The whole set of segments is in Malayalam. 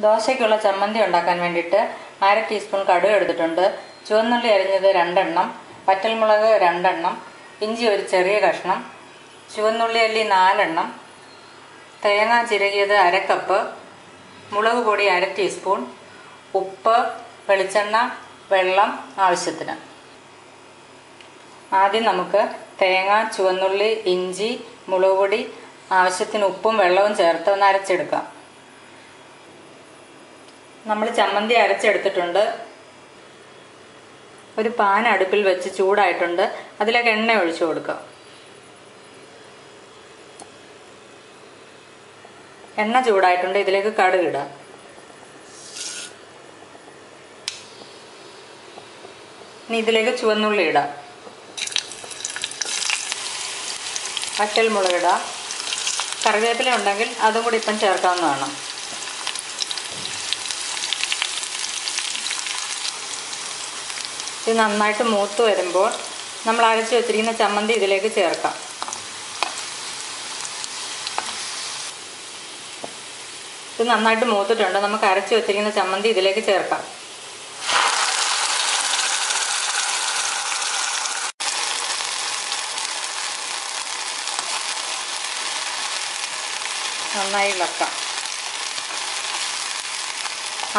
ദോശയ്ക്കുള്ള ചമ്മന്തി ഉണ്ടാക്കാൻ വേണ്ടിയിട്ട് 1/2 ടീസ്പൂൺ കടുക് എടുത്തിട്ടുണ്ട്. ചുവന്നുള്ളി അരിഞ്ഞത് 2 എണ്ണം, വറ്റൽമുളക് 2 എണ്ണം, ഇഞ്ചി ഒരു ചെറിയ കഷ്ണം, ചുവന്നുള്ളി അല്ലി 4 എണ്ണം, തേങ്ങ ചിരകിയത് 1/2 കപ്പ്, മുളക് പൊടി 1/2 ടീസ്പൂൺ, ഉപ്പ്, വെളിച്ചെണ്ണ, വെള്ളം ആവശ്യത്തിന്. ആദ്യം നമുക്ക് തേങ്ങ, ചുവന്നുള്ളി, ഇഞ്ചി, മുളക് പൊടി, ആവശ്യത്തിന് ഉപ്പും വെള്ളവും ചേർത്ത് ഒന്ന് അരച്ചെടുക്കാം. നമ്മൾ ചമ്മന്തി അരച്ചെടുത്തിട്ടുണ്ട്. ഒരു പാൻ അടുപ്പിൽ വെച്ച് ചൂടായിട്ടുണ്ട്. അതിലേക്ക് എണ്ണ ഒഴിച്ചു കൊടുക്കുക. എണ്ണ ചൂടായിട്ടുണ്ട്. ഇതിലേക്ക് കടുക് ഇടാം. ഇനി ഇതിലേക്ക് ചുവന്നുള്ളി ഇടാം. വറ്റൽമുളക് ഇടാം. കറിവേപ്പില ഉണ്ടെങ്കിൽ അതും കൂടി ഇപ്പം ചേർക്കാവുന്നതാണ്. ഇത് നന്നായിട്ട് മൂത്ത് വരുമ്പോൾ നമ്മൾ അരച്ച് വെച്ചിരിക്കുന്ന ചമ്മന്തി ഇതിലേക്ക് ചേർക്കാം. ഇത് നന്നായിട്ട് മൂത്തിട്ടുണ്ട്. നമുക്ക് അരച്ച് വെച്ചിരിക്കുന്ന ചമ്മന്തി ഇതിലേക്ക് ചേർക്കാം. നന്നായി ഇളക്കാം.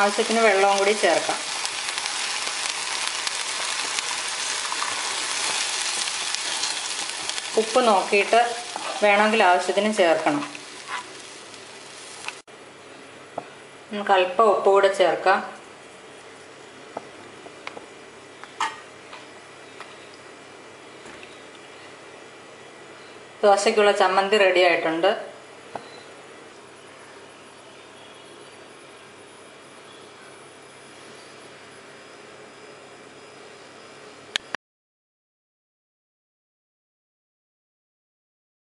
ആവശ്യത്തിന് വെള്ളവും കൂടി ചേർക്കാം. ഉപ്പ് നോക്കിയിട്ട് വേണമെങ്കിൽ ആവശ്യത്തിന് ചേർക്കണം. നമുക്ക് അല്പം ഉപ്പ് കൂടെ ചേർക്കാം. ദോശയ്ക്കുള്ള ചമ്മന്തി റെഡി ആയിട്ടുണ്ട്.